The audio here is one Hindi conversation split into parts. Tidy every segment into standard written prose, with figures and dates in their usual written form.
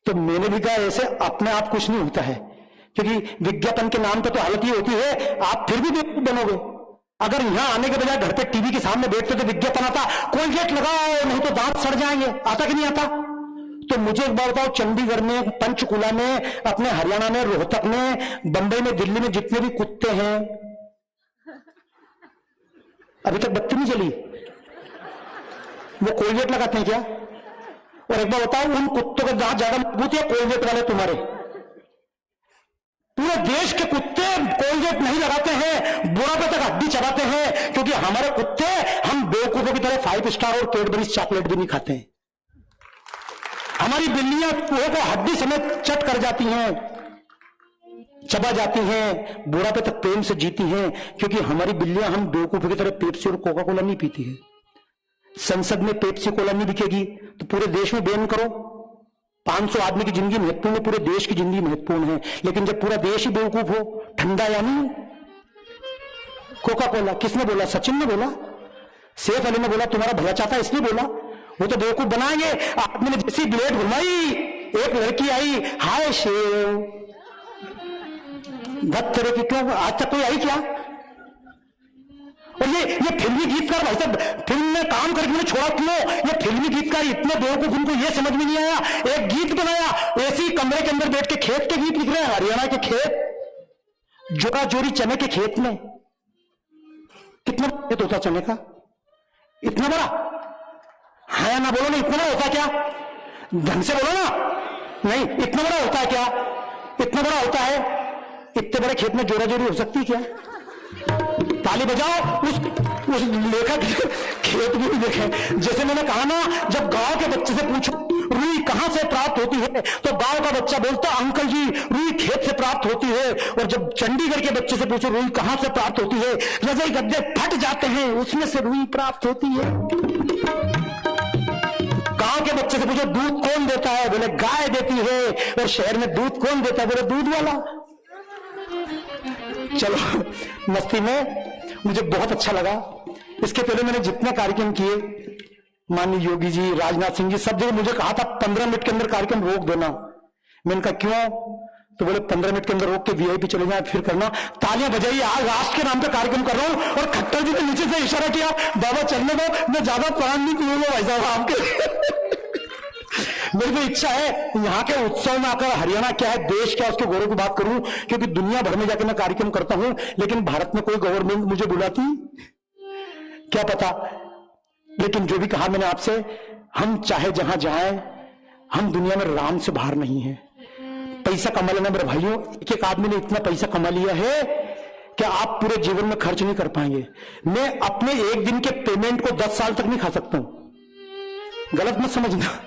तो मैंने भी कहा ऐसे अपने आप कुछ नहीं होता है, क्योंकि विज्ञापन के नाम पे तो हालत ये होती है आप फिर भी बेवकूफ बनोगे। अगर यहां आने के बजाय घर पे टीवी के सामने बैठते तो विज्ञापन आता, कोलगेट लगाओ नहीं तो दांत सड़ जाएंगे, आता कि नहीं आता? तो मुझे एक बात बताओ, चंडीगढ़ में, पंचकुला में, अपने हरियाणा में, रोहतक में, बंबई में, दिल्ली में जितने भी कुत्ते हैं, अभी तक बत्ती नहीं चली, वो कोलगेट लगाते हैं क्या? और एक बार बताओ, उन कुत्तों का दांत ज्यादा मजबूत है कोलगेट वाले तुम्हारे? पूरे देश के कुत्ते कोलगेट नहीं लगाते हैं, बुढ़ापे तक हड्डी चबाते हैं, क्योंकि हमारे कुत्ते, हम बेवकूफों की तरह 5 स्टार और कैडबरीज चॉकलेट भी नहीं खाते हैं। हमारी बिल्लियां चूहों को हड्डी समेत चट कर जाती हैं, चबा जाती हैं, बुढ़ापे तक प्रेम से जीती हैं, क्योंकि हमारी बिल्लियां हम बेवकूफों की तरह पेप्सी और कोका कोला नहीं पीती है। संसद में पेप्सी कोला नहीं बिकेगी तो पूरे देश में बैन करो। 500 आदमी की जिंदगी महत्वपूर्ण है, पूरे देश की जिंदगी महत्वपूर्ण है, लेकिन जब पूरा देश ही बेवकूफ हो, ठंडा यानी कोका कोला, किसने बोला? सचिन ने बोला, सैफ अली ने बोला, तुम्हारा भला चाहता इसलिए बोला, वो तो बेवकूफ बनाएंगे। आदमी ने जैसी ब्लेड घुमाई, एक लड़की आई, हाय शेव, धत तरह की, क्यों आज तक कोई आई क्या? और ये फिल्मी गीतकार भाई साहब, फिल्म में काम करके मैंने छोड़ा क्यों? ये फिल्मी गीतकार इतने बेवकूफ, उनको ये समझ में नहीं आया, एक गीत बनाया, ऐसी कमरे के अंदर बैठ के खेत के गीत लिख रहे हैं, हरियाणा के खेत, जोरा जोरी चने के खेत में, कितना खेत होता चने का? इतना बड़ा? हाँ ना बोलो ना, इतना बड़ा होता क्या? ढंग से बोलो ना, नहीं इतना बड़ा होता है क्या? इतना बड़ा होता है? इतने बड़े खेत में जोरा जोरी हो सकती है क्या? ताली बजाओ उस लेखक खेत भी नहीं देखे। जैसे मैंने कहा ना, जब गांव के बच्चे से पूछो रुई कहां से प्राप्त होती है, तो गांव का बच्चा बोलता अंकल जी रुई खेत से प्राप्त होती है। और जब चंडीगढ़ के बच्चे से पूछो रुई कहां से प्राप्त होती है, रजाई गद्दे फट जाते हैं, उसमें से रुई प्राप्त होती है। गांव के बच्चे से पूछो दूध कौन देता है, बोले गाय देती है। और शहर में दूध कौन देता है, बोले दूध वाला। चलो मस्ती में, मुझे बहुत अच्छा लगा। इसके पहले मैंने जितने कार्यक्रम किए, माननीय योगी जी, राजनाथ सिंह जी, सब जगह मुझे कहा था 15 मिनट के अंदर कार्यक्रम रोक देना। मैंने कहा क्यों? तो बोले 15 मिनट के अंदर रोक के वीआईपी चले जाए फिर करना। तालियां बजाइए, आज राष्ट्र के नाम पे कार्यक्रम कर रहा हूं। और खट्टर जी ने नीचे से इशारा किया, बाबा चलने दो, मैं ज्यादा प्राण नहीं पीऊंगा भाई साहब आपके। मेरी तो इच्छा है यहाँ के उत्सव में आकर हरियाणा क्या है, देश क्या, उसके गौरव की बात करूं, क्योंकि दुनिया भर में जाकर मैं कार्यक्रम करता हूं, लेकिन भारत में कोई गवर्नमेंट मुझे बुलाती क्या पता। लेकिन जो भी कहा मैंने आपसे, हम चाहे जहां जाएं, हम दुनिया में राम से बाहर नहीं है। पैसा कमा लेना मेरे भाइयों, एक एक आदमी ने इतना पैसा कमा लिया है कि आप पूरे जीवन में खर्च नहीं कर पाएंगे। मैं अपने एक दिन के पेमेंट को 10 साल तक नहीं खा सकता हूं, गलत मत समझना।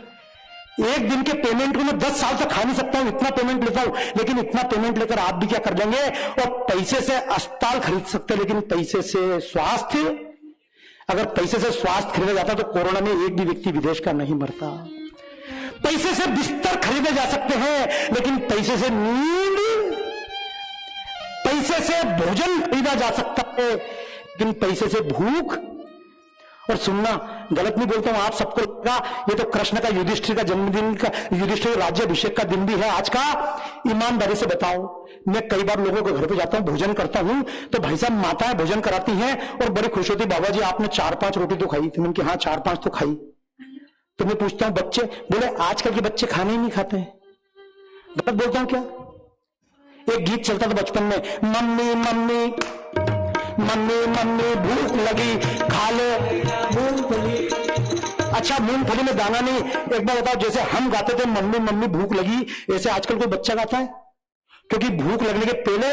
एक दिन के पेमेंट को मैं 10 साल तक खा नहीं सकता हूं, इतना पेमेंट लेता हूं। लेकिन इतना पेमेंट लेकर आप भी क्या कर लेंगे? और पैसे से अस्पताल खरीद सकते, लेकिन पैसे से स्वास्थ्य, अगर पैसे से स्वास्थ्य खरीदा जाता तो कोरोना में एक भी व्यक्ति विदेश का नहीं मरता। पैसे से बिस्तर खरीदे जा सकते हैं, लेकिन पैसे से नींद, पैसे से भोजन खरीदा जा सकता है, लेकिन पैसे से भूख। और सुनना, गलत नहीं बोलता हूं, आप सबको लगेगा ये तो कृष्ण का, युधिष्ठिर का जन्मदिन का, युधिष्ठिर राज्याभिषेक का दिन भी है आज का। ईमानदारी से बताओ, मैं कई बार लोगों के घर पे जाता हूं, भोजन करता हूं, तो भाई साहब माताएं भोजन कराती हैं और बड़ी खुश होती, बाबा जी आपने 4-5 रोटी तो खाई थी। मैंने कहा हाँ 4-5 तो खाई। तो मैं पूछता हूं बच्चे, बोले आजकल के बच्चे खाने ही नहीं खाते हैं। गलत बोलता हूं क्या? एक गीत चलता था बचपन में, मम्मी मम्मी मम्मी मम्मी भूख लगी खा ले मूंगफली। अच्छा मूंगफली में दाना नहीं। एक बार बताओ, जैसे हम गाते थे मम्मी मम्मी भूख लगी, ऐसे आजकल कोई बच्चा गाता है? क्योंकि भूख लगने के पहले,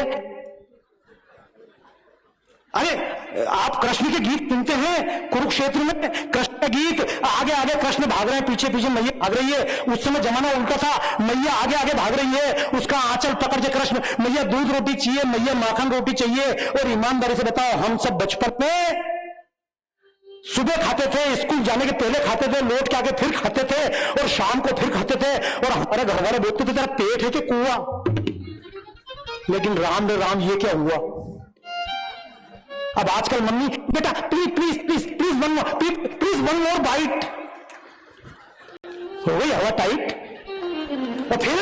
अरे आप कृष्ण के गीत सुनते हैं, कुरुक्षेत्र में कृष्ण का गीत, आगे आगे कृष्ण भाग रहे हैं, पीछे पीछे मैया भाग रही है। उस समय जमाना उल्टा था, मैया आगे आगे भाग रही है, उसका आंचल पकड़ के कृष्ण, मैया दूध रोटी चाहिए, मैया माखन रोटी चाहिए। और ईमानदारी से बताओ, हम सब बचपन में सुबह खाते थे, स्कूल जाने के पहले खाते थे, लौट के आके फिर खाते थे, और शाम को फिर खाते थे। और हमारे घर वाले बोलते थे तेरा पेट है कि कुआं। लेकिन राम रे राम, ये क्या हुआ? अब आजकल मम्मी, बेटा please please please please one more bite, हो गई हवा टाइट। और फिर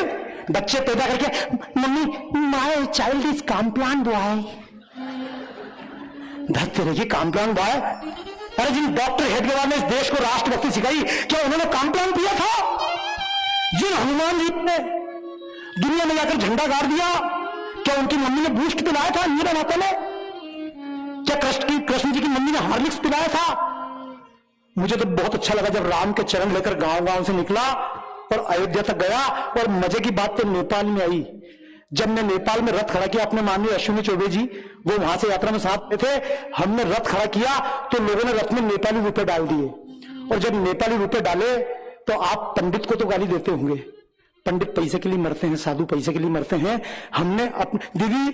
बच्चे पैदा करके mummy my child is Complan boy. धरते रहिए कॉम्प्लान बॉय। अरे जिन डॉक्टर हेडगेवार ने इस देश को राष्ट्रभक्ति सिखाई, क्या उन्होंने कॉम्प्लान पिया था? जिन हनुमान जी ने दुनिया में जाकर झंडा गाड़ दिया, क्या उनकी मम्मी ने बूस्ट पिलाया था मीरा माता ने? क्या कृष्ण जी की मम्मी ने हार्लिक्स पिलाया था? मुझे तो बहुत अच्छा लगा जब राम के चरण लेकर गांव गांव से निकला और अयोध्या तक गया। और मजे की बात तो नेपाल में आई, जब मैं नेपाल में रथ खड़ा किया, अपने माननीय अश्विनी चौबे जी वो वहां से यात्रा में साथ में थे, हमने रथ खड़ा किया तो लोगों ने रथ में नेपाली रुपए डाल दिए। और जब नेपाली रुपए डाले तो आप पंडित को तो गाली देते होंगे, पंडित पैसे के लिए मरते हैं, साधु पैसे के लिए मरते हैं। हमने अपने दीदी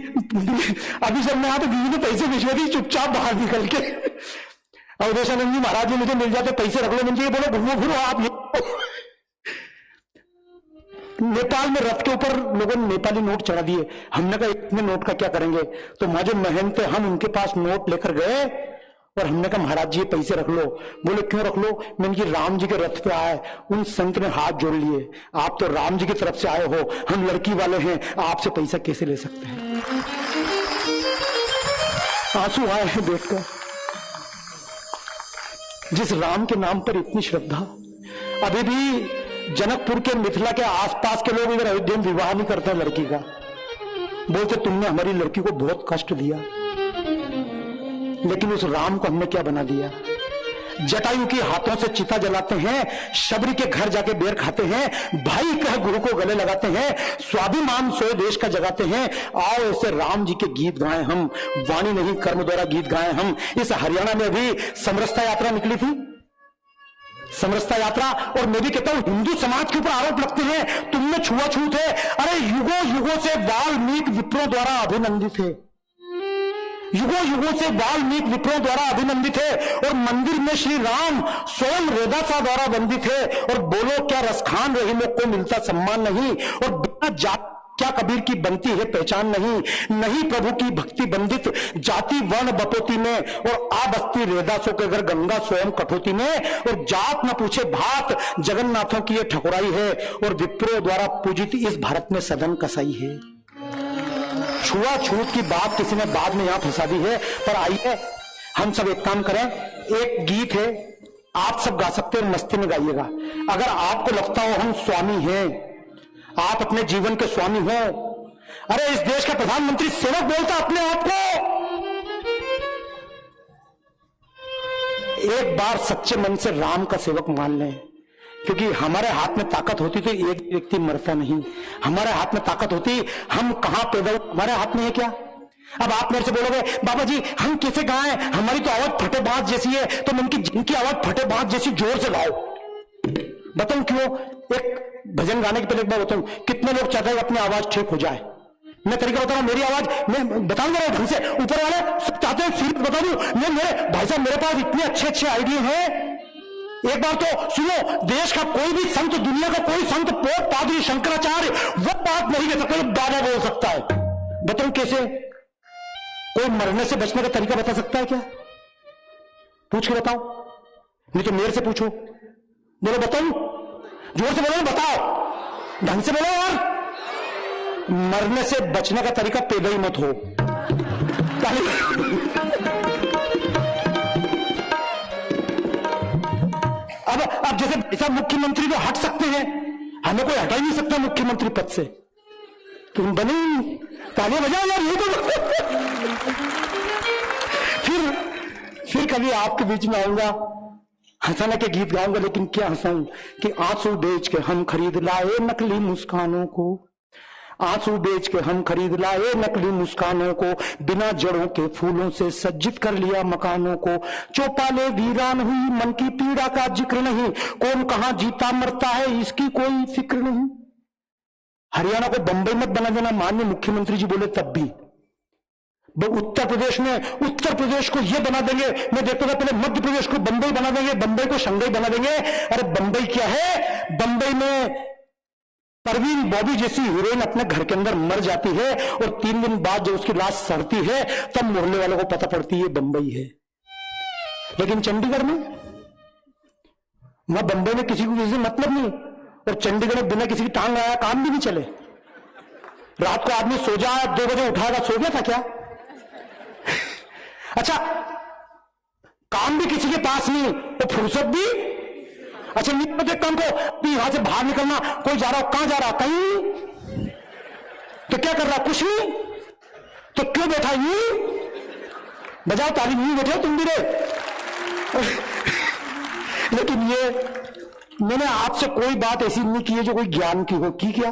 अभी जब मैं यहाँ तो दीदी ने पैसे भिजवा दी चुपचाप बाहर निकल के। अवधेशानंद जी महाराज जी मुझे मिल जाते पैसे रख लो, मुझे बोलो घूमो फिरो आप। नेपाल में रथ के ऊपर लोगों ने नेपाली नोट चढ़ा दिए। हमने कहा इतने नोट का क्या करेंगे? तो वहां जो महंत थे हम उनके पास नोट लेकर गए और हमने कहा महाराज जी पैसे रख लो। बोले क्यों रख लो? मैंने कि राम जी के रथ पे आए। उन संत ने हाथ जोड़ लिए, आप तो राम जी की तरफ से आए हो, हम लड़की वाले हैं, आपसे पैसा कैसे ले सकते हैं? आंसू आए हैं देखकर। जिस राम के नाम पर इतनी श्रद्धा, अभी भी जनकपुर के मिथिला के आसपास के लोग इधर अयोध्या में विवाह नहीं करते लड़की का। बोलते तुमने हमारी लड़की को बहुत कष्ट दिया, लेकिन उस राम को हमने क्या बना दिया? जटायु के हाथों से चिता जलाते हैं, शबरी के घर जाके बेर खाते हैं, भाई कह गुरु को गले लगाते हैं, स्वाभिमान सोए देश का जगाते हैं। आओ ऐसे राम जी के गीत गाएं हम, वाणी नहीं कर्म द्वारा गीत गाएं हम। इस हरियाणा में भी समरसता यात्रा निकली थी, समरसता यात्रा। और मैं भी कहता हूं हिंदू समाज के ऊपर आरोप लगते हैं तुमने छुआछूत है। अरे युगों युगों से वाल्मीकि विप्रों द्वारा अभिनंदित है, युगों युगों से वाल्मीकि विप्रों द्वारा अभिनंदित है। और मंदिर में श्री राम स्वयं रेदासा द्वारा वंदित है। और बोलो क्या रसखान रहीमों को मिलता सम्मान नहीं, और बिना जात क्या कबीर की बनती है पहचान नहीं। नहीं प्रभु की भक्ति बंदित जाति वर्ण बपोती में, और आ बस्ती रेदासों के घर गंगा स्वयं कठोती में। और जात न पूछे भात जगन्नाथों की ये ठकुराई है, और विप्रो द्वारा पूजित इस भारत में सदन कसाई है। छुआछूत की बात किसी ने बाद में यहां फंसा दी है। पर आइए हम सब एक काम करें, एक गीत है आप सब गा सकते हैं, मस्ती में गाइएगा। अगर आपको लगता हो हम स्वामी हैं, आप अपने जीवन के स्वामी हो। अरे इस देश का प्रधानमंत्री सेवक बोलता अपने आप को। एक बार सच्चे मन से राम का सेवक मान लें, क्योंकि हमारे हाथ में ताकत होती तो एक व्यक्ति मरता नहीं। हमारे हाथ में ताकत होती, हम कहां पैदा हुए हमारे हाथ में है क्या? अब आप मेरे से बोलोगे बाबा जी हम कैसे गाएं, हमारी तो आवाज फटेबाज जैसी है। तो मैं जिनकी आवाज फटेबाज जैसी जोर से गाओ। बताऊं क्यों? एक भजन गाने के पहले एक बार बताऊं, कितने लोग चाहते हैं अपनी आवाज ठीक हो जाए। मैं तरीका बता रहा हूं, मेरी आवाज मैं बताऊंगा ढंग से। ऊपर वाले सब चाहते हैं सीरीज बता दूं। मेरे भाई साहब मेरे पास इतने अच्छे अच्छे आइडिया हैं। एक बार तो सुनो, देश का कोई भी संत, दुनिया का कोई संत, पोप, पादरी, शंकराचार्य वो बात नहीं कह सकता, दादा बोल सकता है। बताऊं कैसे? कोई मरने से बचने का तरीका बता सकता है क्या? पूछ के बताओ, नहीं तो मेरे से पूछो। बोलो बताऊं, जोर से बोलो, बताओ, ढंग से बोलो यार। मरने से बचने का तरीका पैदा ही मत हो। अब जैसे ऐसा मुख्यमंत्री तो हट सकते हैं, हमें कोई हटा ही नहीं सकता मुख्यमंत्री पद से। तुम बनी तालियां बजाओ यार, ये तो फिर कभी आपके बीच में आऊंगा, हंसाने के गीत गाऊंगा, लेकिन क्या हंसाऊं कि आंसू बेच के हम खरीद लाए नकली मुस्कानों को। आंसू बेच के हम खरीद लाए नकली मुस्कानों को, बिना जड़ों के फूलों से सज्जित कर लिया मकानों को। चौपाले वीरान हुई, मन की पीड़ा का जिक्र नहीं, कौन कहां जीता मरता है इसकी कोई फिक्र नहीं। हरियाणा को बंबई मत बना देना, माननीय मुख्यमंत्री जी बोले तब भी। उत्तर प्रदेश में उत्तर प्रदेश को ये बना देंगे, मैं देखता था पहले मध्य प्रदेश को बंबई बना देंगे, बंबई को शंघाई बना देंगे। अरे बंबई क्या है? बंबई में परवीन बॉबी जैसी हीरोइन अपने घर के अंदर मर जाती है और 3 दिन बाद जब उसकी लाश सड़ती है तब मोहल्ले वालों को पता पड़ती है बंबई है। लेकिन चंडीगढ़ में, वहां बंबई में किसी को किसी से मतलब नहीं, और चंडीगढ़ में बिना किसी की टांग आया काम भी नहीं चले। रात को आदमी सो जाए 2 बजे उठाएगा, सो गया था क्या? अच्छा, काम भी किसी के पास नहीं तो फुर्सत भी। अच्छा, नहीं काम को यहां से बाहर निकलना, कोई जा रहा हो, कहां जा रहा, कहीं, तो क्या कर रहा, कुछ नहीं, तो क्यों बैठा यूं? बजाओ ताली, यूं बैठे हो तुम भी रे। लेकिन ये मैंने आपसे कोई बात ऐसी नहीं की है जो कोई ज्ञान की हो, की क्या?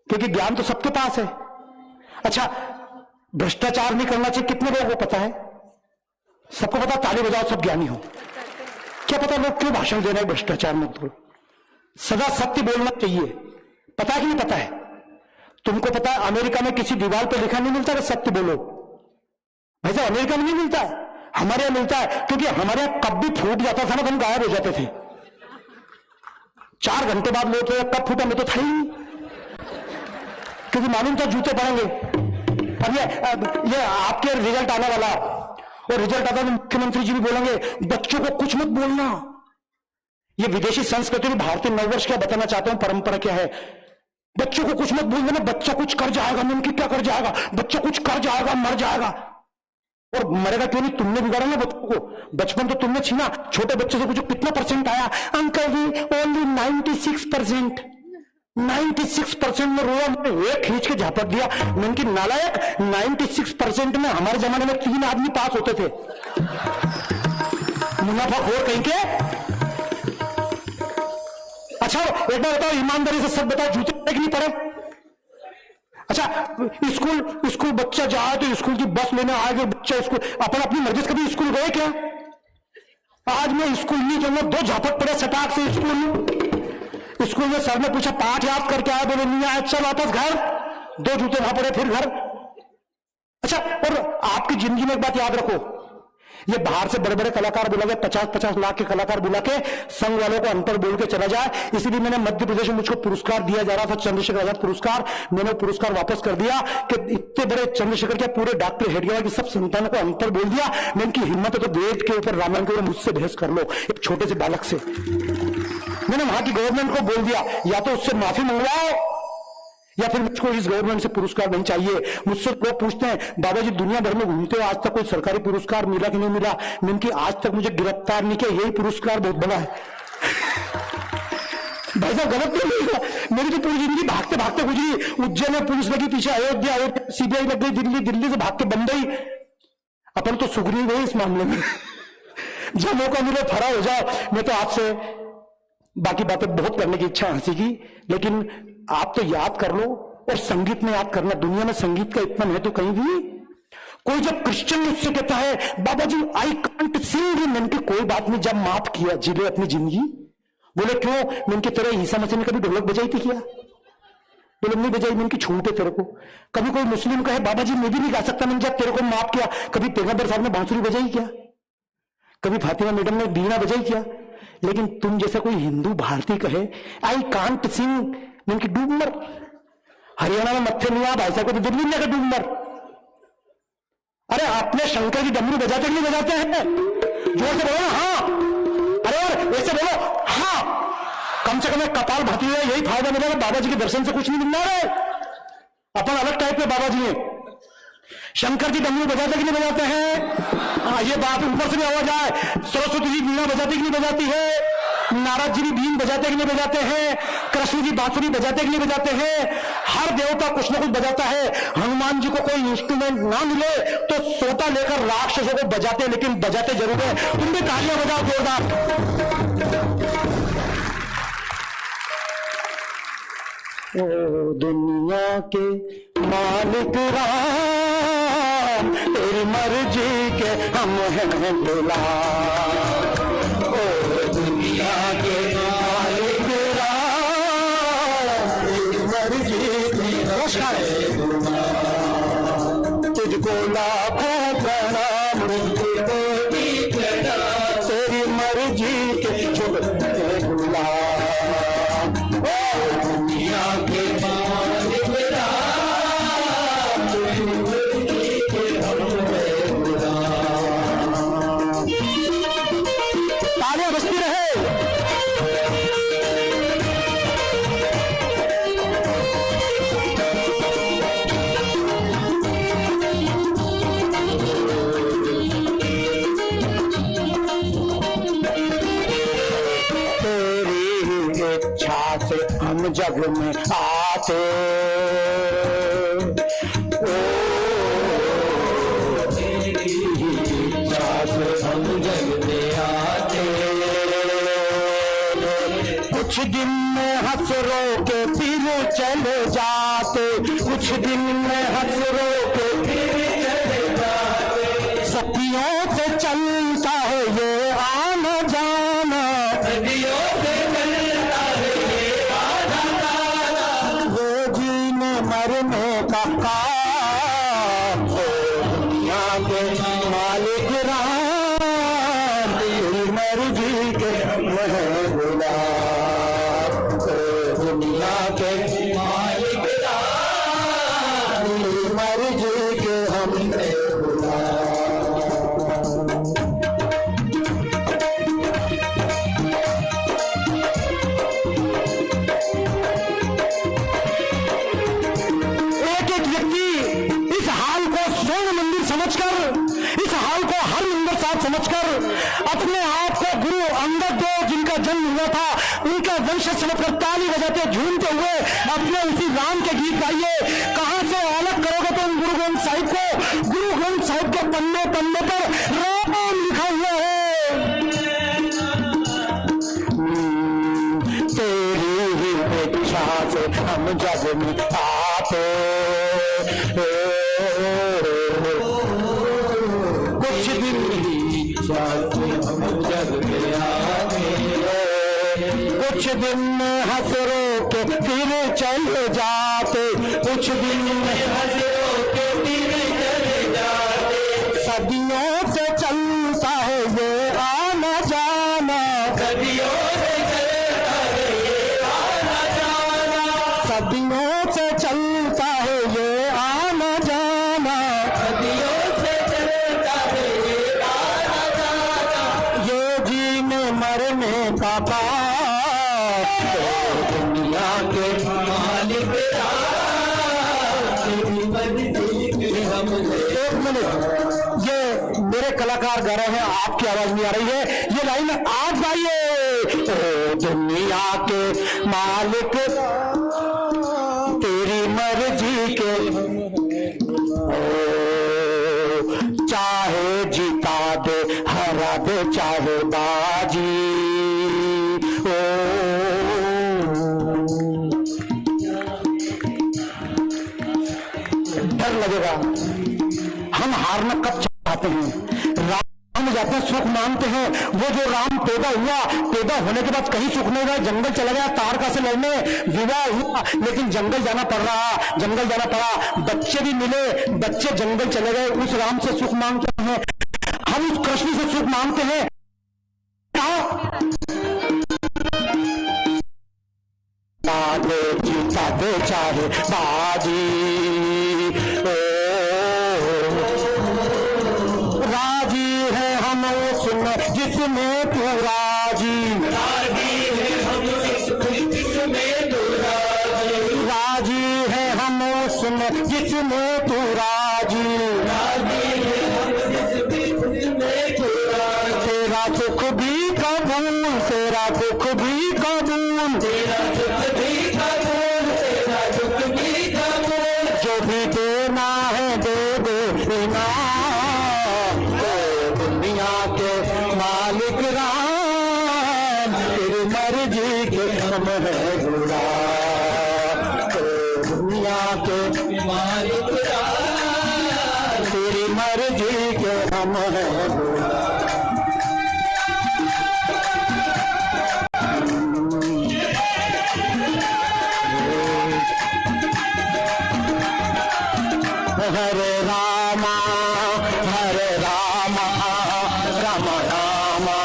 क्योंकि ज्ञान तो सबके पास है। अच्छा, भ्रष्टाचार नहीं करना चाहिए, कितने लोगों को पता है? सबको पता, ताली बजाओ सब ज्ञानी हो। क्या पता लोग क्यों भाषण दे रहे हैं भ्रष्टाचार मत करो? सदा सत्य बोलना चाहिए। पता है कि नहीं पता है? तुमको पता है अमेरिका में किसी दीवार पर लिखा नहीं मिलता कि सत्य बोलो? भाई साहब, अमेरिका में नहीं मिलता है, हमारे यहां मिलता है। क्योंकि हमारे यहां कब भी फूट जाता था ना तो हम गायब हो जाते थे। 4 घंटे बाद लोग कब फूटा, मैं तो था ही नहीं, क्योंकि मालूम था जूते पड़ेंगे। अब ये आपके रिजल्ट आने वाला, और रिजल्ट आता तो मुख्यमंत्री जी भी बोलेंगे बच्चों को कुछ मत बोलना। ये विदेशी संस्कृति में भारतीय नववर्ष क्या बताना चाहता हूं, परंपरा क्या है, बच्चों को कुछ मत बोल देना। बच्चा कुछ कर जाएगा, मन की क्या कर जाएगा, बच्चा कुछ कर जाएगा, मर जाएगा। और मरेगा क्यों नहीं, तुमने बिगाड़ा ना बच्चों को, बचपन तो तुमने छीना। छोटे बच्चे से पूछो कितना परसेंट आया, अंकल जी ओनली 96%। 96% में रोया, मैंने एक खींच के झापट दिया। मैंने कि नालायक, 96% में हमारे जमाने में 3 आदमी पास होते थे। मुनाफाखोर कहीं के। अच्छा, एक बार बताओ ईमानदारी से सब बताओ, जूते पड़े कि नहीं पड़े? अच्छा, स्कूल बच्चा जाए तो स्कूल की बस लेने आएगा बच्चा, स्कूल अपन अपनी मर्जी से कभी स्कूल गए क्या? आज मैं स्कूल नहीं जाऊंगा, 2 झापट पड़े सटाक से स्कूल में सर ने पूछा पाठ याद करके आया, बोले नहीं आया, चल वापस घर, 2 जूते वहां पड़े फिर घर। अच्छा, और आपकी जिंदगी में एक बात याद रखो, ये बाहर से बड़े बड़े कलाकार बुला के 50-50 लाख के कलाकार बुला के संघ वालों को अनपढ़ बोल के चला जाए। इसीलिए मैंने मध्य प्रदेश में मुझको पुरस्कार दिया जा रहा था, चंद्रशेखर आजाद पुरस्कार, मैंने पुरस्कार वापस कर दिया कि इतने बड़े चंद्रशेखर के पूरे डॉक्टर हेडगेवार की सब संतानों को अनपढ़ बोल दिया। मैंने इनकी हिम्मत है तो वेद के ऊपर, रामायण के ऊपर मुझसे बहस कर लो, एक छोटे से बालक से। मैंने वहां की गवर्नमेंट को बोल दिया या तो उससे माफी मंगवाओ या फिर मुझको इस गवर्नमेंट से पुरस्कार नहीं चाहिए। मुझसे लोग पूछते हैं बाबा जी दुनिया भर में घूमते हो, आज तक कोई सरकारी पुरस्कार मिला कि नहीं मिला? मैंने कि आज तक मुझे गिरफ्तार नहीं किया, यही पुरस्कार बहुत बड़ा है। भाई साहब गलत नहीं है, मेरी तो पूरी जिंदगी भागते भागते गुजरी। उज्जैन में पुलिस लगी पीछे, अयोध्या सीबीआई लग गई, दिल्ली से भाग के बंबई। अपन तो सुग्रीव है इस मामले में। जब मौका मिले फरार हो जाओ। मैं तो आपसे बाकी बातें बहुत करने की इच्छा हंसी की, लेकिन आप तो याद कर लो, और संगीत में याद करना। दुनिया में संगीत का इतना महत्व कहीं भी। कोई जब क्रिश्चियन मुझसे कहता है बाबा जी आई कांट सिंग, मैंने की कोई बात नहीं, जब माफ किया जी ले अपनी जिंदगी। बोले क्यों? मैंने की तेरे ईसा मसीह ने कभी ढोलक बजाई थी क्या? बोले नहीं बजाई। मैंने की छूट है तेरे को। कभी कोई मुस्लिम कहे बाबा जी मैं भी नहीं गा सकता, मैंने जब तेरे को माफ किया। कभी पैगंबर साहब ने बांसुरी बजाई क्या? कभी फातिमा मैडम ने बीना बजाई क्या? लेकिन तुम जैसा कोई हिंदू भारतीय कहे आई कांट सिंग, मैंने की डूब मर। हरियाणा में मत्थे नहीं आ भाई साहब को तो दिल्ली में डूब मर। अरे आपने शंकर की डमरू बजाते कि नहीं बजाते हैं? जोर से बोलो ना हाँ। अरे और ऐसे बोलो हाँ, कम से कम एक कपाल भाती है, यही फायदा मिलेगा। बाबा जी के दर्शन से कुछ नहीं मिलना है। अपन अलग टाइप के बाबा जी हैं। शंकर जी डमरू बजाते कि नहीं बजाते हैं? हाँ, ये बात ऊपर से भी आवाज आए। सरस्वती जी वीणा बजाती कि नहीं बजाती है? नारद जी भी बीन बजाते कि नहीं बजाते हैं? कृष्ण जी बांसुरी बजाते कि नहीं बजाते हैं? हर देवता कुछ ना कुछ बजाता है। हनुमान जी को कोई इंस्ट्रूमेंट ना मिले तो सोटा लेकर राक्षसों को बजाते, लेकिन बजाते जरूर है। तुम भी तालियां बजाओ जोरदार। ओ दुनिया के मालिक राम, तेरी मर्जी के हम हैं गुलाम। ओ दुनिया के मालिक राम, तेरी मर्जी के गुलाम। तुझको लाखों प्रणाम, तेरी मर्जी के गुलाम। इच्छा से हम जग में आते, हम जग में आते। कुछ दिन में हंस रो के फिर चले जाते, कुछ दिन में हंस रो के फिर चले जाते। सदियों से चलता है ये आना जाना, सदियों से चलता है ये आना जाना। वो जीने मरने का काम, दुनिया के मालिक राम, तेरी मर्जी के मैं गुलाम, दुनिया के मालिक राम, तेरी मर्जी के हम गुलाम। एक एक व्यक्ति इस हाल को स्वर्ण मंदिर समझकर, इस हाल को हर मंदिर साहब समझकर अपने आप को गुरु अंगद देव जिनका जन्म हुआ था उनका वंश समझकर ताली बजाते झूमते हुए अपने उसी राम के गीत गाइए। कहां से अलग करोगे तुम गुरु ग्रंथ साहिब को? गुरु ग्रंथ साहिब के पन्ने पन्ने पर राम लिखा हुआ है। तेरी ही इच्छा से हम जग में आते, कुछ दिन तेरी इच्छा से हम जग में आते। कुछ दिन में हंस रो के फिर चले जाते, कुछ दिन में हंस रो के फिर चले जाते। सदियों से चलता है ये आना जाना, सदियों से चलता है ये आना जाना। सदियों से चलता है ये आना जाना। सदियों से चलता है ये आना जाना। ये जीने मरने का पाप, दुनिया के मालिक राम, तेरी मर्जी के हम एक मिनट, ये मेरे कलाकार गा रहे हैं, आपकी आवाज नहीं आ रही है, ये लाइन आप गाइए। ओ दुनिया के मालिक तेरी मर्जी के, ओ चाहे जिता दे हरा दे चाहे बाजी, ओ डर लगेगा। हम हारना कब चाहते हैं? राम जाते हैं सुख मांगते हैं, वो जो राम पैदा हुआ, पैदा होने के बाद कहीं सुख नहीं गया, जंगल चला गया तारका से लड़ने, विवाह हुआ लेकिन जंगल जाना पड़ रहा, जंगल जाना पड़ा, बच्चे भी मिले, बच्चे जंगल चले गए। उस राम से सुख मांगते हैं, हम उस कृष्ण से सुख मांगते हैं। जीता दे चाहे बाजी, राजी है हम उसमें जिसमें तू राजी, राजी है हम जिसमें तू राजी। राजी है हम उसमें जिसमें तू राजी, राजी है हम जिसमें तू राजी। तेरा सुख भी कबूल, तेरा दुख भी कबूल, तेरा सुख भी कबूल, तेरा दुख भी कबूल। जो भी देना है दे दे इनाम, दुनिया के मालिक राम, तेरी मर्जी के हम है गुलाम, दुनिया के मालिक राम, तेरी मर्जी के हम है गुलाम। हरे रामा हरे रामा राम रामा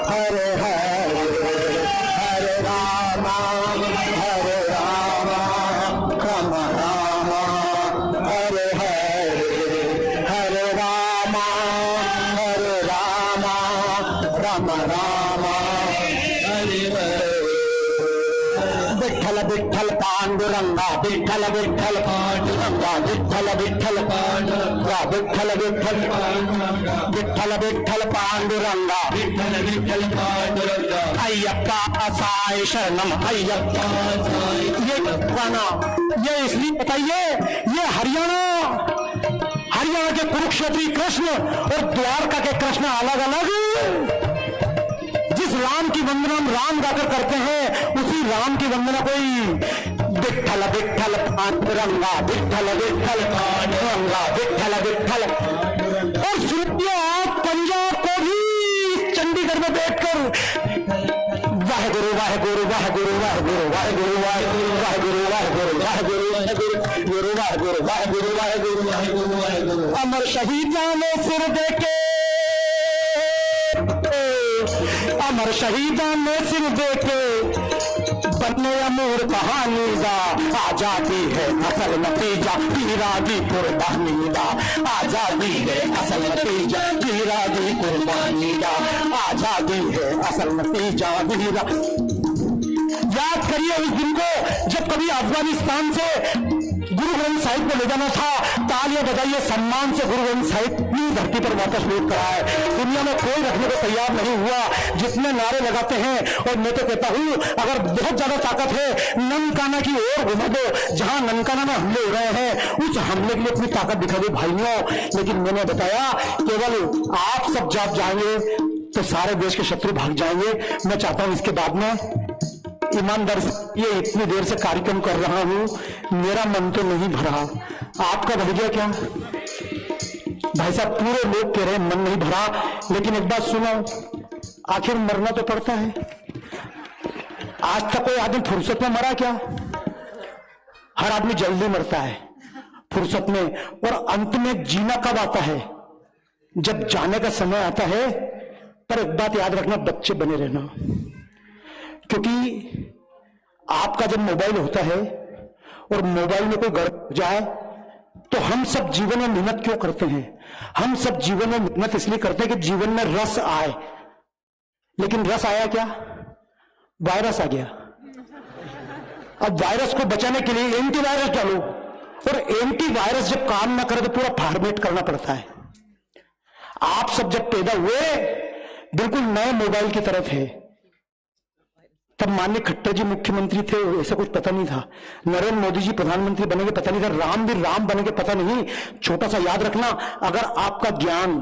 हरे हरे, हरे रामा हरे रामा राम रामा हरे हरे, हरे रामा राम रामा हरे हरे। विठ्ठल विठ्ठल पांडुरंगा, विठ्ठल विठ्ठल पांडुरंगा, विठ्ठल विठ्ठल पांडुरंगा, विठ्ठल विठ्ठल पांडुरंगा, विठ्ठल विठ्ठल पांडुरंगा, विठ्ठल विठ्ठल पांडुरंगा, अय्यप्पा साई शरणम अय्यप्पा साई। ये गाना ये इसलिए बताइए, ये हरियाणा के कुरुक्षेत्री कृष्ण और द्वारका के कृष्ण अलग अलग। जिस राम की वंदना हम राम गाकर करते हैं, उसी राम की वंदना कोई विठ्ठल विठ्ठल पांडुरंगा, विठ्ठल विठ्ठल पांडुरंगा, विठ्ठल विठ्ठल। और सुनिए आप पंजाब को भी चंडीगढ़ में बैठकर वाहेगुरु वाहेगुरु वाहेगुरु वाहेगुरु वाहेगुरु वाहेगुरु वाहेगुरु वाहेगुरु वाहेगुरु वाहेगुरु वाहेगुरु वाहेगुरु वाहेगुरु वाहेगुरु वाहेगुरु। अमर शहीदां ने सिर देके, अमर शहीदां ने सिर देके बनने अमूर कहानी दा, आजादी है असल नतीजा वीरादी कुर्बानी दा, आजादी है असल नतीजा वीरादी कुर्बानी दा, आजादी है असल नतीजा वीरा। याद करिए उस दिन को जब कभी अफगानिस्तान से गुरु ग्रंथ साहिब को ले जाना था, तालियां बजाइए, सम्मान से गुरु ग्रंथ साहिब की धरती पर वापस लौट कर आए। दुनिया में कोई रखने को तैयार नहीं हुआ। जितने नारे लगाते हैं, और मैं तो कहता हूं अगर बहुत ज्यादा ताकत है ननकाना की ओर घुमा दो, जहां ननकाना में हमले हो रहे हैं उस हमले के लिए अपनी ताकत दिखा दो भाइयों। लेकिन मैंने बताया केवल आप सब जब जाएंगे तो सारे देश के शत्रु भाग जाएंगे। मैं चाहता हूं इसके बाद में ईमानदार से, ये इतनी देर से कार्यक्रम कर रहा हूं, मेरा मन तो नहीं भरा, आपका भर गया क्या? भाई साहब पूरे लोग कह रहे हैं मन नहीं भरा, लेकिन एक बात सुनो, आखिर मरना तो पड़ता है। आज तक कोई आदमी फुर्सत में मरा क्या? हर आदमी जल्दी मरता है, फुर्सत में। और अंत में जीना कब आता है? जब जाने का समय आता है। पर एक बात याद रखना, बच्चे बने रहना, क्योंकि आपका जब मोबाइल होता है और मोबाइल में कोई गड़बड़ हो जाए तो हम सब जीवन में मेहनत क्यों करते हैं? हम सब जीवन में मेहनत इसलिए करते हैं कि जीवन में रस आए। लेकिन रस आया क्या? वायरस आ गया। अब वायरस को बचाने के लिए एंटीवायरस डालो, और एंटीवायरस जब काम ना करे तो पूरा फॉर्मेट करना पड़ता है। आप सब जब पैदा हुए बिल्कुल नए मोबाइल की तरह थे, तब माननीय खट्टर जी मुख्यमंत्री थे, ऐसा कुछ पता नहीं था। नरेंद्र मोदी जी प्रधानमंत्री बनेंगे पता नहीं था, राम भी राम बनेंगे पता नहीं। छोटा सा याद रखना, अगर आपका ज्ञान,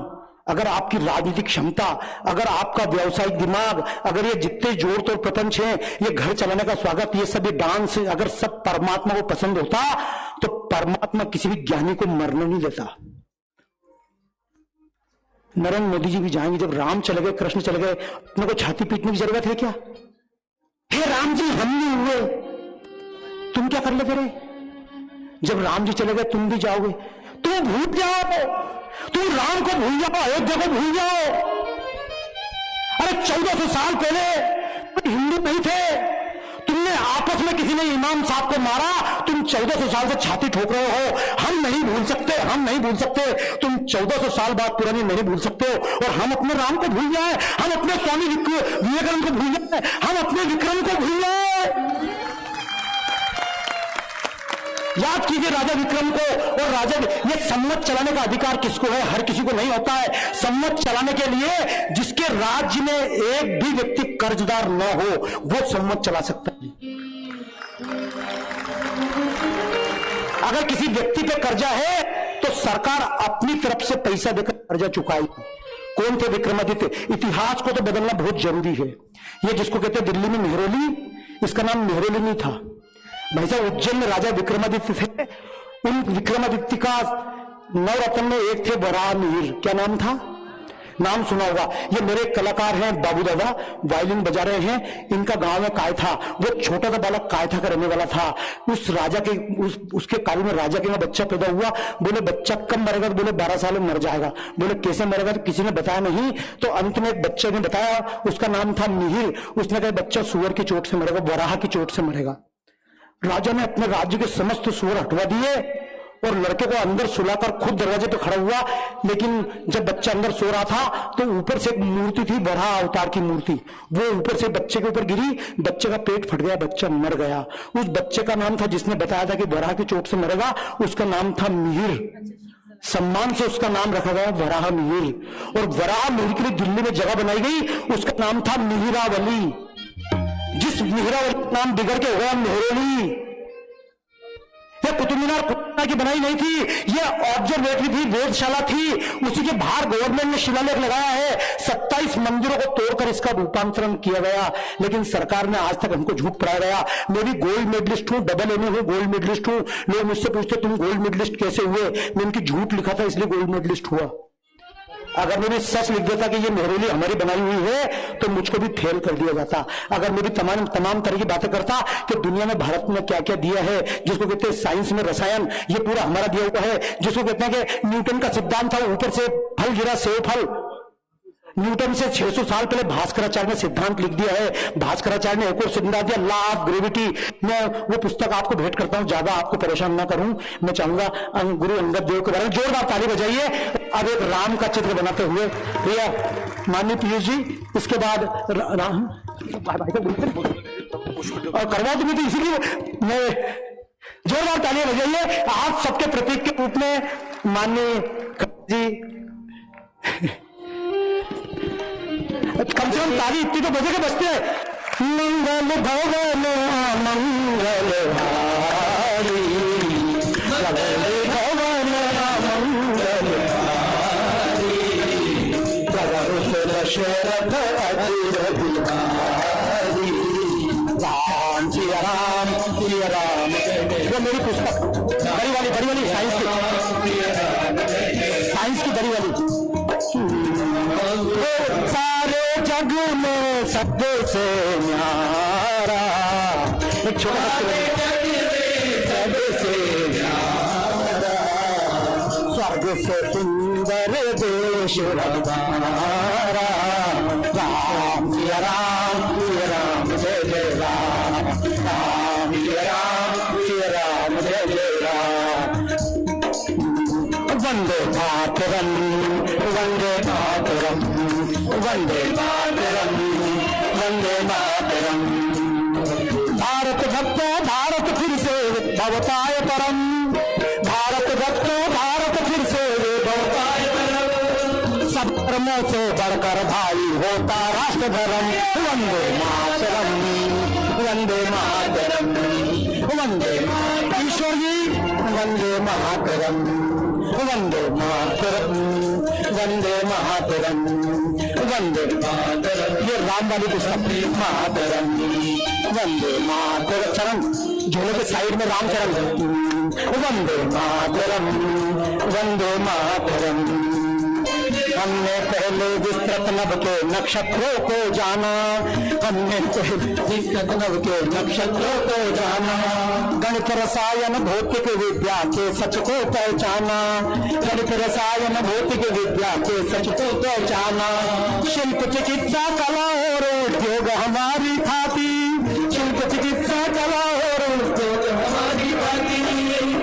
अगर आपकी राजनीतिक क्षमता, अगर आपका व्यावसायिक दिमाग, अगर ये जितने जोड़ तोड़ प्रपंच हैं, ये घर चलाने का स्वागत, ये सब डांस, अगर सब परमात्मा को पसंद होता तो परमात्मा किसी भी ज्ञानी को मरने नहीं देता। नरेंद्र मोदी जी भी जाएंगे, जब राम चले गए, कृष्ण चले गए, अपने को छाती पीटने की जरूरत है क्या? हे राम जी हम नहीं हुए, तुम क्या कर लेते रहे? जब राम जी चले गए तुम भी जाओगे। तुम भूल जाओ, तुम राम को भूल जाओ, अयोध्या को भूल जाओ। अरे 1400 साल पहले हिंदू नहीं थे, तुमने आपस में किसी ने इमाम साहब को मारा, तुम 1400 साल से छाती ठोक रहे हो। हम नहीं भूल सकते, हम नहीं भूल सकते, तुम 1400 साल बाद पुरानी नहीं भूल सकते हो। और हम अपने राम को भूल जाए, हम अपने स्वामी विवेकानंद को भूल जाए, हम अपने विक्रम को भूल जाए। याद कीजिए राजा विक्रम को। और राजा, ये सम्मत चलाने का अधिकार किसको है? हर किसी को नहीं होता है। सम्मत चलाने के लिए जिसके राज्य में एक भी व्यक्ति कर्जदार न हो, वो सम्मत चला सकता है। अगर किसी व्यक्ति पे कर्जा है तो सरकार अपनी तरफ से पैसा देकर कर्जा चुकाएगी। कौन थे विक्रमादित्य? इतिहास को तो बदलना बहुत जरूरी है। ये जिसको कहते हैं दिल्ली में मेहरौली, इसका नाम मेहरौली नहीं था भाई साहब। उज्जैन में राजा विक्रमादित्य थे, उन विक्रमादित्य का 9 रत्न में एक थे वराह मिहिर। क्या नाम था? नाम सुना होगा। ये मेरे कलाकार हैं बाबू दादा, वायलिन बजा रहे हैं। इनका गांव में काय था, वो छोटा सा बालक काय था का रहने वाला था। उस राजा के उसके काल में राजा के बच्चा पैदा हुआ। बोले बच्चा कब मरेगा? तो बोले 12 साल में मर जाएगा। बोले कैसे मरेगा? तो किसी ने बताया नहीं। तो अंत में एक बच्चे ने बताया, उसका नाम था मिहिर। उसने कहा बच्चा सुअर की चोट से मरेगा, वराह की चोट से मरेगा। राजा ने अपने राज्य के समस्त सुअर हटवा दिए और लड़के को अंदर सुलाकर खुद दरवाजे पे खड़ा हुआ। लेकिन जब बच्चा अंदर सो रहा था तो ऊपर से एक मूर्ति थी, वराह अवतार की मूर्ति, वो ऊपर से बच्चे के ऊपर गिरी, बच्चे का पेट फट गया, बच्चा मर गया। उस बच्चे का नाम था, जिसने बताया था कि वराह की चोट से मरेगा, उसका नाम था मिहिर। सम्मान से उसका नाम रखा गया वराह मिहिर। और वराह मिहिर के लिए दिल्ली में जगह बनाई गई, उसका नाम था मिहिरावली। जिस मिहिरावली का नाम बिगड़ के हो गया मेहरौली। यह कुतुब मीनार की बनाई नहीं थी, यह ऑब्जर्वेटरी थी, वेधशाला थी। उसी के बाहर गवर्नमेंट ने शिलालेख लगाया है। 27 मंदिरों को तोड़कर इसका रूपांतरण किया गया, लेकिन सरकार ने आज तक हमको झूठ पढ़ाया गया। मैं भी गोल्ड मेडलिस्ट हूं, डबल एमए हूं, गोल्ड मेडलिस्ट हूं। लोग मुझसे पूछते तुम गोल्ड मेडलिस्ट कैसे हुए? मैं इनकी झूठ लिखा था इसलिए गोल्ड मेडलिस्ट हुआ। अगर मैं भी सच लिख देता कि ये मेहरौली हमारी बनाई हुई है तो मुझको भी फेल कर दिया जाता। अगर मैं भी तमाम तरह की बातें करता कि दुनिया में भारत ने क्या क्या दिया है, जिसको कहते हैं साइंस में रसायन, ये पूरा हमारा दिया हुआ है। जिसको कहते हैं कि न्यूटन का सिद्धांत था, ऊपर से फल गिरा सेब फल। न्यूटन से 600 साल पहले भास्कराचार्य ने सिद्धांत लिख दिया है। भास्कराचार्य ने एक और सिद्धांत दिया, लॉ ऑफ ग्रेविटी। मैं वो पुस्तक आपको भेंट करता हूं, ज्यादा आपको परेशान ना करूं। मैं चाहूंगा गुरु अंगद देव के बारे में जोरदार ताली बजाइए। अब एक राम का चित्र बनाते हुए भैया माननीय पीयूष जी, इसके बाद राम और करवा दूंगी, तो इसीलिए मैं जोरदार तालियां बजाइए आप सबके प्रतीक के रूप में। माननीय जी कम से कम ताली इतनी तो बजे के बजते हैं। मंगल भवन मंगल हारी, मंगल भवन मंगल हारी, दशरथ अजिर बिहारी, राम सिया राम सिया राम। वो मेरी पुस्तक बड़ी वाली साइंस की बड़ी वाली सारे जग में सबसे न्यारा, एक छोटा सबसे न्यारा, स्वर्ग से सुंदर देश हमारा, राम सिया राम जय जय राम, राम सिया राम जय जय राम। वंदे मातरम वंदे मातरम वंदे मातरम वंदे मातरम। भारत भक्तो भारत फिर से भवताय परम, भारत भक्तो भारत फिर से भवताय परम। सब धर्मों से बढ़कर भाई होता राष्ट्र धर्म। वंदे मातरम वंदे मातरम वंदे ईश्वर जी वंदे मातरम वंदे मातरम वंदे मातरम वंदे मातरम। ये राम वाली पुस्तक मातरम वंदे मातरम, चरण झोले के साइड में राम चरण। वंदे मातरम वंदे मातरम। हमने पहले विस्तृत नभ के नक्षत्रों को जाना, हमने पहले विस्तृत नभ के नक्षत्रों को जाना, गणित रसायन भौतिक विद्या के सच को पहचाना, गणित रसायन भौतिक विद्या के सच को पहचाना। शिल्प चिकित्सा कला और उद्योग हमारी खाती, शिल्प चिकित्सा कला और उद्योग हमारी खाती।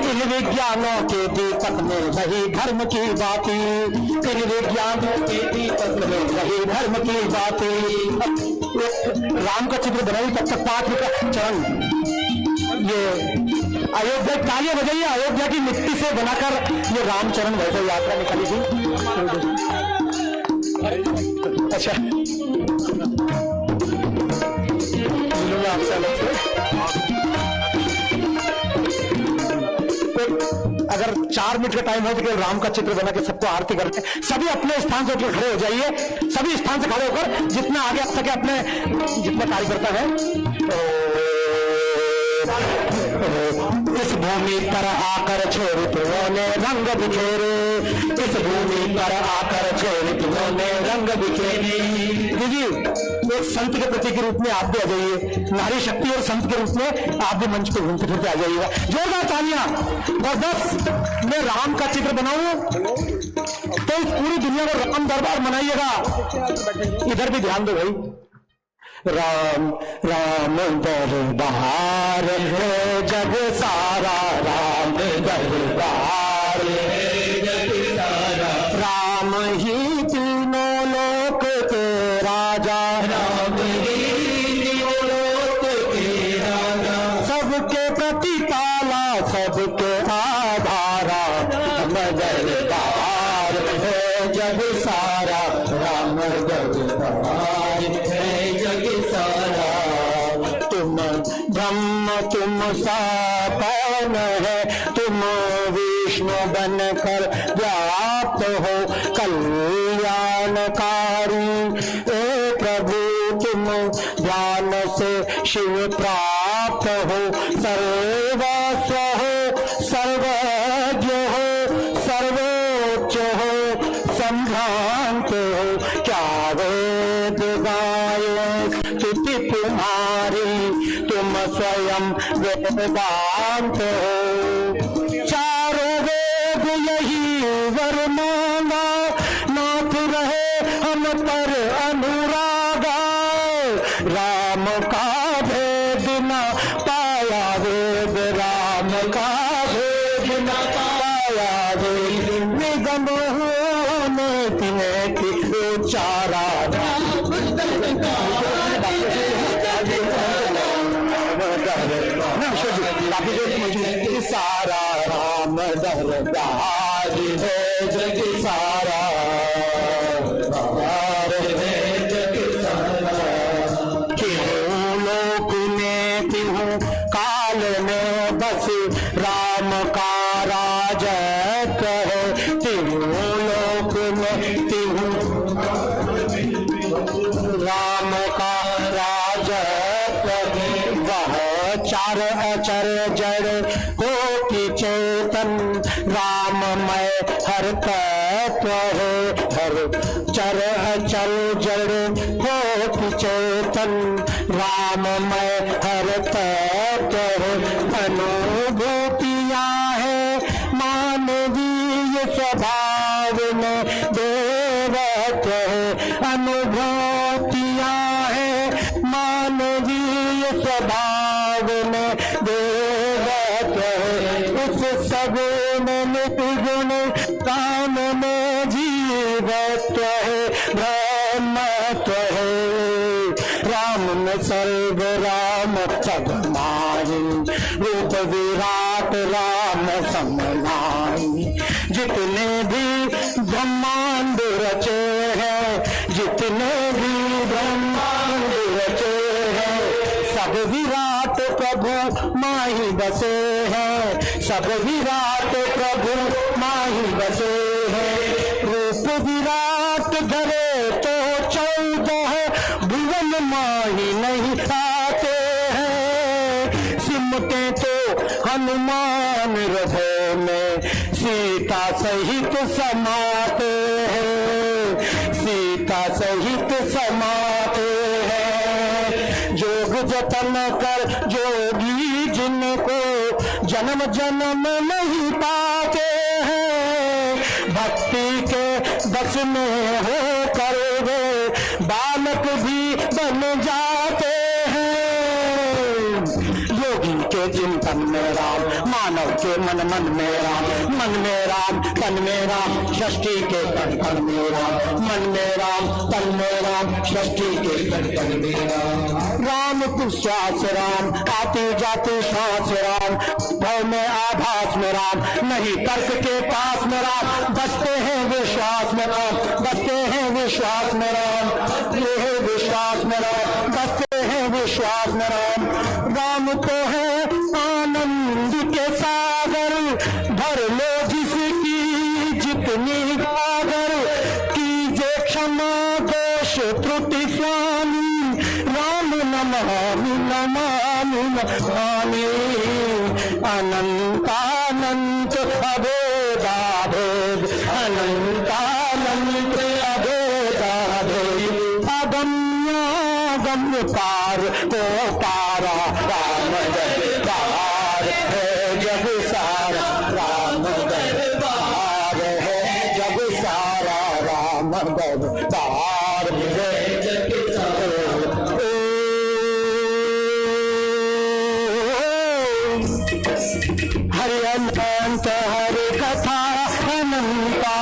इन विज्ञानों के दीपक में वही धर्म की बाती, इन विज्ञानों के दीपक में वही धर्म की बाती। राम का चित्र बनाई तब तक 5 रुपया चरण। ये अयोध्या, तालियां बजाइए, अयोध्या की मिट्टी से बनाकर ये रामचरण वैसे यात्रा निकाली थी। अच्छा आपसे अलग से अगर 4 मिनट का टाइम हो तो केवल राम का चित्र बना के सबको आरती करते हैं। सभी अपने स्थान से उठकर खड़े हो जाइए, सभी स्थान से खड़े होकर जितना आगे आ सके अपने, जितना कार्यकर्ता है। इस भूमि पर आकर छोड़ितों ने रंग बिखेरे, इस भूमि पर आकर छोड़ितों ने रंग बिखेरे। जी एक संत के प्रति के रूप में आप भी आ जाइए, नारी शक्ति और संत के रूप में आप भी मंच पे घूमते फिरते आ जाइएगा। जोरदार तालियां। और बस मैं राम का चित्र बनाऊं तो इस पूरी दुनिया में राम दरबार मनाइएगा। इधर भी ध्यान दो भाई, राम राम दरबार है जग सारा, राम दरबार सबके प्रतिपाला सबके आधारा राम दरबार है जग सारा राम दरबार है जग सारा। तुम ब्रह्म तुम सा कौन है, तुम विष्णु बनकर व्याप्त हो कल्याणकारी। ए प्रभु तुम ध्यान से शिव प्राप्त हो, सर्वस्व हो सर्वज्ञ हो सर्वोच्च हो संभ्रांत हो। क्या वेद गाये स्तुति तुम्हारी, तुम स्वयं वेदांत हो। चारों वेद यही वर मांगा, नाथ रहे हम पर अनुरागा। राम का भेद न पाया वेद, राम का भेद न पाया वेद। निगम होने तिन्हें की उचारा सारा राम दरबार है जग सारा है जग सारा। क्यों लोक में त्यों काल में बस राम का राजत्व है। त्यों लोक में त्यों राम का राजत्व है। वह चार अचर जड़ कोटि चेतन राममय हर तत्व है। हर चर अचल जड़ कोटि चेतन राममय हर तत्व है। अनुभूतियां है मानवीय स्वभाव में देवत्व है। अनुभूतियां है मानवीय स्वभाव में देवत्व है। उस सगुण निर्गुण काम में जीवत्व है ब्रह्मत्व है। राम में सर्व राम सब माही, रूप विराट राम समनाई। जितने भी ब्रह्मांड रचे हैं, जितने भी ब्रह्मांड रचे हैं, सब विराट प्रभु माही बसे हैं। सब विराट प्रभु माही बसे हैं। रूप विराट धरे तो 14 भुवन माही नहीं आते हैं। सिमटे तो हनुमान हृदय में सीता सहित समाते हैं। सीता सहित समाते हैं। जोग जतन कर जोगी जिनको जन्म जन्म नहीं पाते हैं। भक्ति के बस में हो कर वे बालक भी बन जाते हैं। योगी के चिंतन में राम, मानव के मन मन में राम। मन में राम तन में राम, सृष्टि के कण कण में राम। मन में राम तन में राम, सृष्टि के कण कण में राम। राम तू श्वास राम, आती जाती श्वास राम। भव में आभास में राम, नहीं तर्क के पास में राम। बसते हैं विश्वास में राम, बसते हैं विश्वास में राम। ये है विश्वास में राम, बसते हैं विश्वास में राम। राम तो है आनंद के सागर, भर लो जिसकी जितनी गागर। कीजे क्षमा दोष त्रुटि स्वामी, राम नमामि नमामि नमामि। अनंतानंत अभेदाभेद, अनंतानंत अभेदाभेद। अगम्यागम्य पार को पारा राम दरबार है जग सारा। राम दरबार है जग सारा, राम दरबार है जग सारा। हरि अनंत हरि कथा अनंता,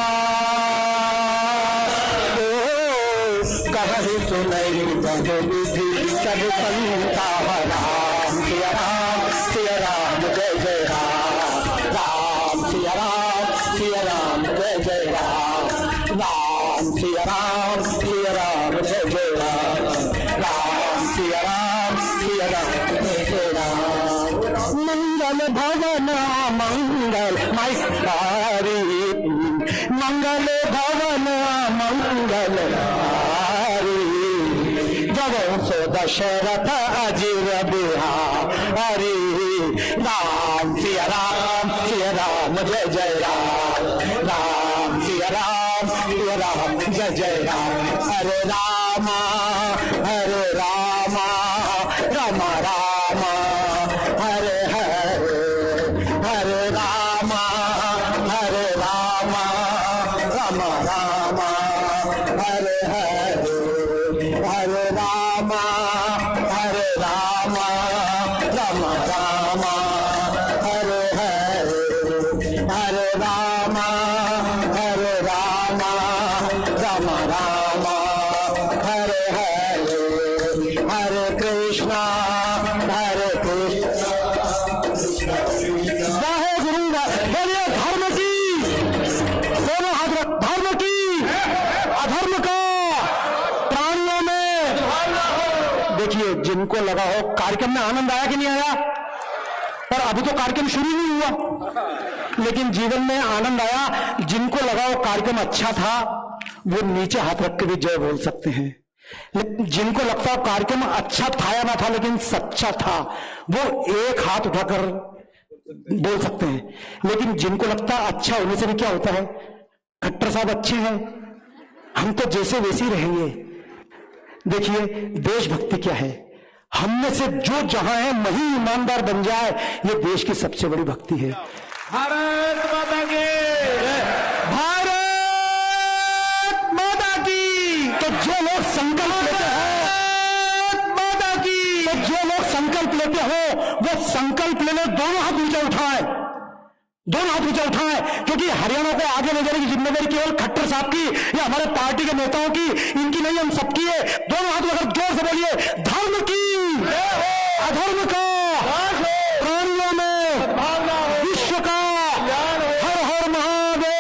कहीं सुनई बहु विधि सब संता। राम सिया राम सिया मंगल भवन मंगल मारी, मंगल भवन मंगल मारी, जब सो दशरथ अजीर बिहारी, राम सिया राम जय जय राम, राम सिया राम जय जय राम, हरे रामा राम राम हरे हरे, हरे रामा राम राम हरे हरे, हरे रामा राम राम हरे हरे, हरे रामा राम राम हरे हरे, हरे कृष्णा वाहे गुरु बोलिए धर्म की, दोनों हाथ रख, धर्म की अधर्म का प्राणियों में। देखिए जिनको लगा हो कार्यक्रम में आनंद आया कि नहीं आया, पर अभी तो कार्यक्रम शुरू नहीं हुआ, लेकिन जीवन में आनंद आया। जिनको लगा हो कार्यक्रम अच्छा था वो नीचे हाथ रख के भी जय बोल सकते हैं। जिनको लगता हो कार्यक्रम अच्छा था या ना था लेकिन सच्चा था, वो एक हाथ उठाकर बोल सकते हैं। लेकिन जिनको लगता है अच्छा होने से भी क्या होता है, खट्टर साहब अच्छे हैं, हम तो जैसे वैसे ही रहेंगे। देखिए देशभक्ति क्या है, हम में से जो जहां है वही ईमानदार बन जाए, ये देश की सबसे बड़ी भक्ति है। भारत माता की, भारत माता की। तो जो लोग संकल्प लेते हैं, माता की, तो जो लोग संकल्प लेते हो वो संकल्प ले लो, दोनों हाथ ऊंचा उठाए, दोनों हाथ ऊंचा उठाए, क्योंकि हरियाणा को आगे ले जाने की जिम्मेदारी केवल खट्टर साहब की या हमारे पार्टी के नेताओं की, इनकी नहीं, हम सबकी है। दोनों हाथ लेकर जोर से बोलिए, धर्म की अधर्म का प्राणियों में विश्व का, हर हर महादेव।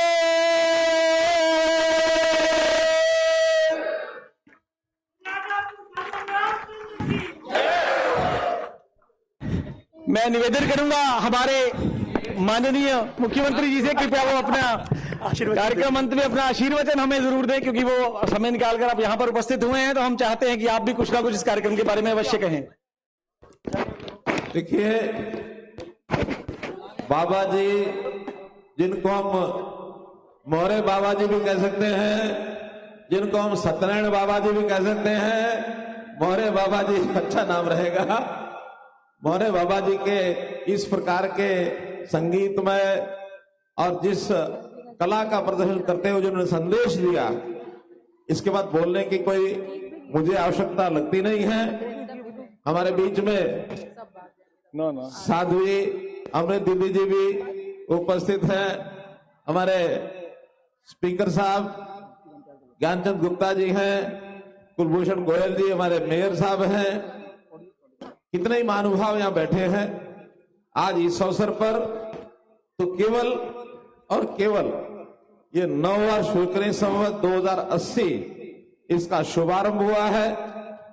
मैं निवेदन करूंगा हमारे माननीय मुख्यमंत्री जी से कृपया वो अपना कार्यक्रम अंत में अपना आशीर्वचन हमें जरूर दें, क्योंकि वो समय निकालकर आप यहां पर उपस्थित हुए हैं, तो हम चाहते हैं कि आप भी कुछ ना कुछ इस कार्यक्रम के बारे में अवश्य कहें। देखिए बाबा जी, जिनको हम मोरे बाबा जी भी कह सकते हैं, जिनको हम सत्यनारायण बाबा जी भी कह सकते हैं, मोरे बाबा जी अच्छा नाम रहेगा। मोरे बाबा जी के इस प्रकार के संगीत में और जिस कला का प्रदर्शन करते हुए जिन्होंने संदेश दिया, इसके बाद बोलने की कोई मुझे आवश्यकता लगती नहीं है। हमारे बीच में साध्वी अमृत दीदी जी भी उपस्थित हैं, हमारे स्पीकर साहब ज्ञानचंद गुप्ता जी हैं, कुलभूषण गोयल जी हमारे मेयर साहब हैं, कितने ही महानुभाव यहाँ बैठे हैं। आज इस अवसर पर तो केवल और केवल ये 9 वर्ष विक्रमी संवत 2080 इसका शुभारंभ हुआ है।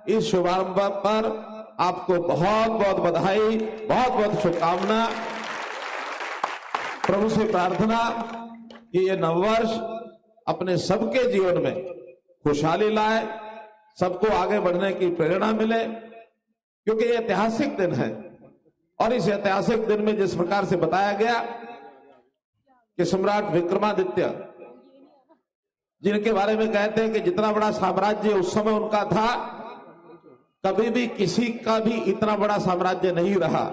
इस शुभारंभ पर आपको बहुत बहुत बधाई, बहुत बहुत शुभकामना। प्रभु से प्रार्थना कि ये नववर्ष अपने सबके जीवन में खुशहाली लाए, सबको आगे बढ़ने की प्रेरणा मिले, क्योंकि ये ऐतिहासिक दिन है। और इस ऐतिहासिक दिन में जिस प्रकार से बताया गया कि सम्राट विक्रमादित्य, जिनके बारे में कहते हैं कि जितना बड़ा साम्राज्य उस समय उनका था, कभी भी किसी का भी इतना बड़ा साम्राज्य नहीं रहा।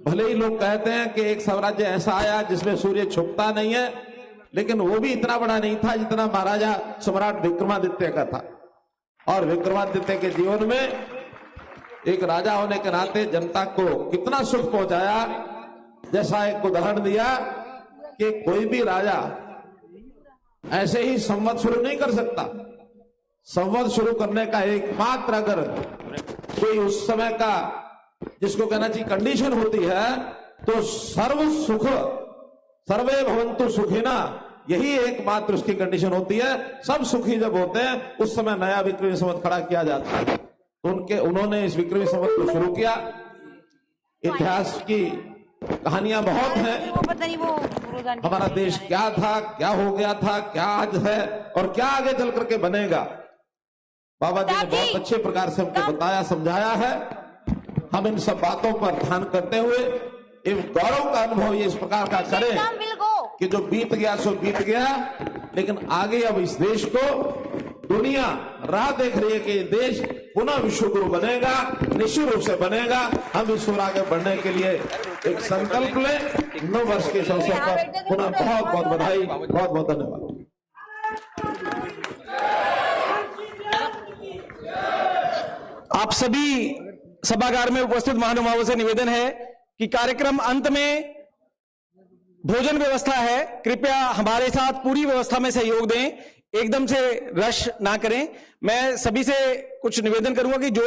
भले ही लोग कहते हैं कि एक साम्राज्य ऐसा आया जिसमें सूर्य छुपता नहीं है, लेकिन वो भी इतना बड़ा नहीं था जितना महाराजा सम्राट विक्रमादित्य का था। और विक्रमादित्य के जीवन में एक राजा होने के नाते जनता को कितना सुख पहुंचाया, जैसा एक उदाहरण दिया कि कोई भी राजा ऐसे ही संवत शुरू नहीं कर सकता। संवत शुरू करने का एकमात्र अगर कोई उस समय का जिसको कहना चाहिए कंडीशन होती है, तो सर्व सुख सर्वे भवन्तु सुखिना, यही एकमात्र उसकी कंडीशन होती है। सब सुखी जब होते हैं उस समय नया विक्रमी संवत खड़ा किया जाता है। उन्होंने इस विक्रमी संवत को शुरू किया। इतिहास की कहानियां बहुत हैं। वो पता नहीं वो रोजाना हमारा देश क्या था, क्या हो गया था, क्या आज है और क्या आगे चल करके बनेगा। बाबा जी ने बहुत अच्छे प्रकार से हमको बताया, समझाया है। हम इन सब बातों पर ध्यान करते हुए एक गौरव का अनुभव ये इस प्रकार का करें विल गो। कि जो बीत गया सो बीत गया, लेकिन आगे अब इस देश को दुनिया राह देख रही है कि ये देश पुनः विश्व गुरु बनेगा, निश्चित रूप से बनेगा। हम इस ओर आगे बढ़ने के लिए एक संकल्प लें। 9 वर्ष के इस अवसर पर पुनः बहुत बहुत बधाई, बहुत बहुत धन्यवाद। आप सभी सभागार में उपस्थित महानुभावों से निवेदन है कि कार्यक्रम अंत में भोजन व्यवस्था है, कृपया हमारे साथ पूरी व्यवस्था में सहयोग दें, एकदम से रश ना करें। मैं सभी से कुछ निवेदन करूंगा कि जो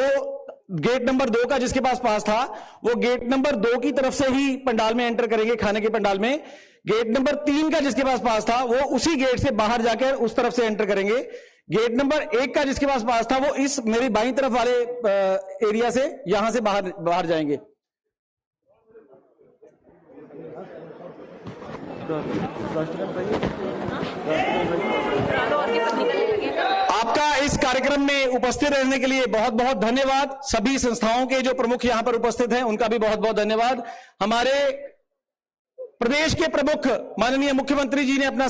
गेट नंबर 2 का जिसके पास था वो गेट नंबर 2 की तरफ से ही पंडाल में एंटर करेंगे, खाने के पंडाल में। गेट नंबर 3 का जिसके पास था वो उसी गेट से बाहर जाकर उस तरफ से एंटर करेंगे। गेट नंबर 1 का जिसके पास था वो इस मेरी बाईं तरफ वाले एरिया से यहां से बाहर जाएंगे। आपका इस कार्यक्रम में उपस्थित रहने के लिए बहुत बहुत धन्यवाद। सभी संस्थाओं के जो प्रमुख यहां पर उपस्थित हैं उनका भी बहुत बहुत धन्यवाद। हमारे प्रदेश के प्रमुख माननीय मुख्यमंत्री जी ने अपना